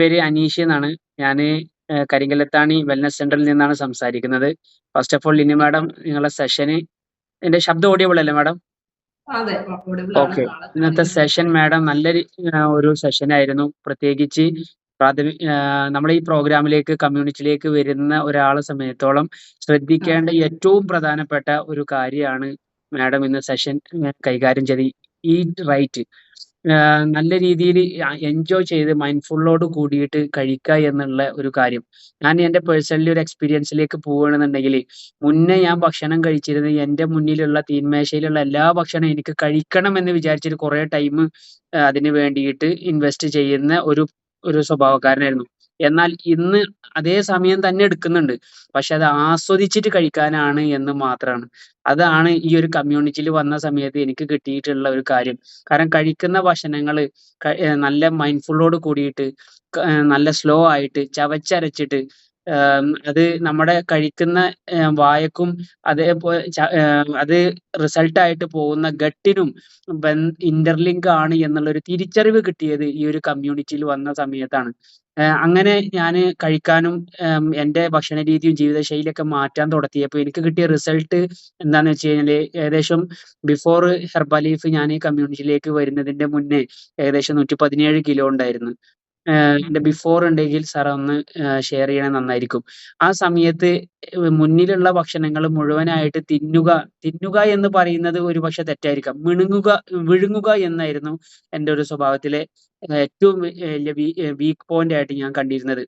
പേര് അനീഷ് എന്നാണ്. ഞാന് കരിങ്കല്ലത്താണി വെൽനസ് സെന്ററിൽ നിന്നാണ് സംസാരിക്കുന്നത്. First of all Lini madam നിങ്ങളുടെ സെഷന് എന്റെ ശബ്ദം ഓഡിയബിൾ അല്ലേ മാഡം? അതെ, audible ആണ്. ഓക്കെ. ഇന്നത്തെ സെഷൻ മാഡം നല്ലൊരു ഒരു സെഷനായിരുന്നു. പ്രത്യേകിച്ച് നമ്മുടെ ഈ പ്രോഗ്രാമിലേക്ക് കമ്മ്യൂണിറ്റിയിലേക്ക് വരുന്ന ഒരാളെ സമയത്തോളം ശ്രദ്ധിക്കേണ്ട ഏറ്റവും പ്രധാനപ്പെട്ട ഒരു കാര്യമാണ് മാഡം ഇന്ന് സെഷൻ കൈകാര്യം ചെയ്ത് ഈറ്റ് റൈറ്റ്. നല്ല രീതിയിൽ എൻജോയ് ചെയ്ത് മൈൻഡ്ഫുള്ളോട് കൂടിയിട്ട് കഴിക്കുക എന്നുള്ള ഒരു കാര്യം. ഞാൻ എൻ്റെ പേഴ്സണലി ഒരു എക്സ്പീരിയൻസിലേക്ക് പോവുകയാണെന്നുണ്ടെങ്കിൽ മുന്നേ ഞാൻ ഭക്ഷണം കഴിച്ചിരുന്നത് എൻ്റെ മുന്നിലുള്ള തീന്മേശയിലുള്ള എല്ലാ ഭക്ഷണവും എനിക്ക് കഴിക്കണം എന്ന് വിചാരിച്ചിട്ട് കുറേ ടൈം അതിന് വേണ്ടിയിട്ട് ഇൻവെസ്റ്റ് ചെയ്യുന്ന ഒരു ഒരു സ്വഭാവക്കാരനായിരുന്നു. എന്നാൽ ഇന്ന് അതേ സമയം തന്നെ എടുക്കുന്നുണ്ട്. പക്ഷെ അത് ആസ്വദിച്ചിട്ട് കഴിക്കാനാണ് എന്ന് മാത്രമാണ്. അതാണ് ഈ ഒരു കമ്മ്യൂണിറ്റിയിൽ വന്ന സമയത്ത് എനിക്ക് കിട്ടിയിട്ടുള്ള ഒരു കാര്യം. കാരണം കഴിക്കുന്ന ഭക്ഷണങ്ങള് നല്ല മൈൻഡ്ഫുള്ളോട് കൂടിയിട്ട് നല്ല സ്ലോ ആയിട്ട് ചവച്ചരച്ചിട്ട് അത് നമ്മുടെ കഴിക്കുന്ന വായക്കും അത് റിസൾട്ട് ആയിട്ട് പോകുന്ന ഗട്ടിനും ഇന്റർലിങ്ക് ആണ് എന്നുള്ളൊരു തിരിച്ചറിവ് കിട്ടിയത് ഈ ഒരു കമ്മ്യൂണിറ്റിയിൽ വന്ന സമയത്താണ്. അങ്ങനെ ഞാന് കഴിക്കാനും എന്റെ ഭക്ഷണ രീതിയും ജീവിതശൈലിയൊക്കെ മാറ്റാൻ തുടങ്ങിയപ്പോ എനിക്ക് കിട്ടിയ റിസൾട്ട് എന്താന്ന് വെച്ച് കഴിഞ്ഞാല് ഏകദേശം ബിഫോർ ഹെർബലൈഫ് ഞാൻ ഈ കമ്മ്യൂണിറ്റിയിലേക്ക് വരുന്നതിന്റെ മുന്നേ ഏകദേശം 117 കിലോ ഉണ്ടായിരുന്നു. എന്റെ ബിഫോർ ഉണ്ടെങ്കിൽ സാർ ഒന്ന് ഷെയർ ചെയ്യണേ നന്നായിരിക്കും. ആ സമയത്ത് മുന്നിലുള്ള ഭക്ഷണങ്ങൾ മുഴുവനായിട്ട് തിന്നുക എന്ന് പറയുന്നത് ഒരുപക്ഷെ തെറ്റായിരിക്കാം. വിഴുങ്ങുക എന്നായിരുന്നു എന്റെ ഒരു സ്വഭാവത്തിലെ ഏറ്റവും വീക്ക് പോയിന്റ് ആയിട്ട് ഞാൻ കണ്ടിരുന്നത്.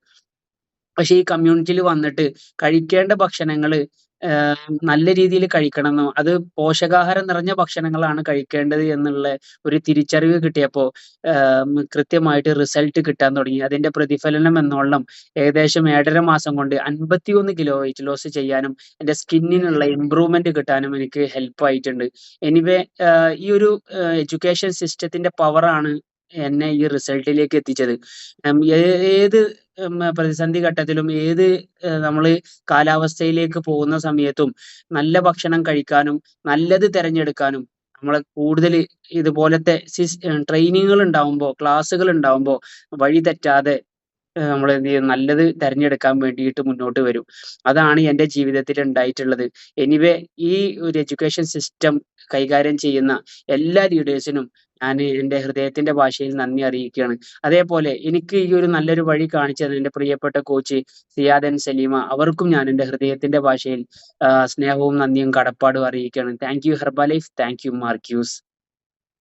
പക്ഷെ ഈ കമ്മ്യൂണിറ്റിയിൽ വന്നിട്ട് കഴിക്കേണ്ട ഭക്ഷണങ്ങള് നല്ല രീതിയിൽ കഴിക്കണമെന്നും അത് പോഷകാഹാരം നിറഞ്ഞ ഭക്ഷണങ്ങളാണ് കഴിക്കേണ്ടത് എന്നുള്ള ഒരു തിരിച്ചറിവ് കിട്ടിയപ്പോ കൃത്യമായിട്ട് റിസൾട്ട് കിട്ടാൻ തുടങ്ങി. അതിന്റെ പ്രതിഫലനം എന്നോളം ഏകദേശം 1.5 മാസം കൊണ്ട് 51 കിലോ വെയിറ്റ് ലോസ് ചെയ്യാനും എന്റെ സ്കിന്നിനുള്ള ഇമ്പ്രൂവ്മെന്റ് കിട്ടാനും എനിക്ക് ഹെൽപ്പ് ആയിട്ടുണ്ട്. എനിവേ ഈ ഒരു എഡ്യൂക്കേഷൻ സിസ്റ്റത്തിന്റെ പവറാണ് എന്നെ ഈ റിസൾട്ടിലേക്ക് എത്തിച്ചത്. ഏത് പ്രതിസന്ധി ഘട്ടത്തിലും ഏത് നമ്മള് കാലാവസ്ഥയിലേക്ക് പോകുന്ന സമയത്തും നല്ല ഭക്ഷണം കഴിക്കാനും നല്ലത് തിരഞ്ഞെടുക്കാനും നമ്മളെ കൂടുതൽ ഇതുപോലത്തെ ട്രെയിനിങ്ങുകൾ ഉണ്ടാവുമ്പോ ക്ലാസ്സുകൾ ഉണ്ടാവുമ്പോ വഴി തെറ്റാതെ നമ്മൾ എന്ത് ചെയ്യും നല്ലത് തിരഞ്ഞെടുക്കാൻ വേണ്ടിയിട്ട് മുന്നോട്ട് വരും. അതാണ് എൻ്റെ ജീവിതത്തിൽ ഉണ്ടായിട്ടുള്ളത്. എനിവേ ഈ ഒരു എഡ്യൂക്കേഷൻ സിസ്റ്റം കൈകാര്യം ചെയ്യുന്ന എല്ലാ ലീഡേഴ്സിനും ഞാന് എൻ്റെ ഹൃദയത്തിന്റെ ഭാഷയിൽ നന്ദി അറിയിക്കുകയാണ്. അതേപോലെ എനിക്ക് ഈ ഒരു നല്ലൊരു വഴി കാണിച്ചു തന്ന എൻ്റെ പ്രിയപ്പെട്ട കോച്ച് സിയാദ് ആൻഡ് സലീമ അവർക്കും ഞാൻ എൻ്റെ ഹൃദയത്തിന്റെ ഭാഷയിൽ സ്നേഹവും നന്ദിയും കടപ്പാടും അറിയിക്കുകയാണ്. Thank you Herbalife. Thank you Marcuse.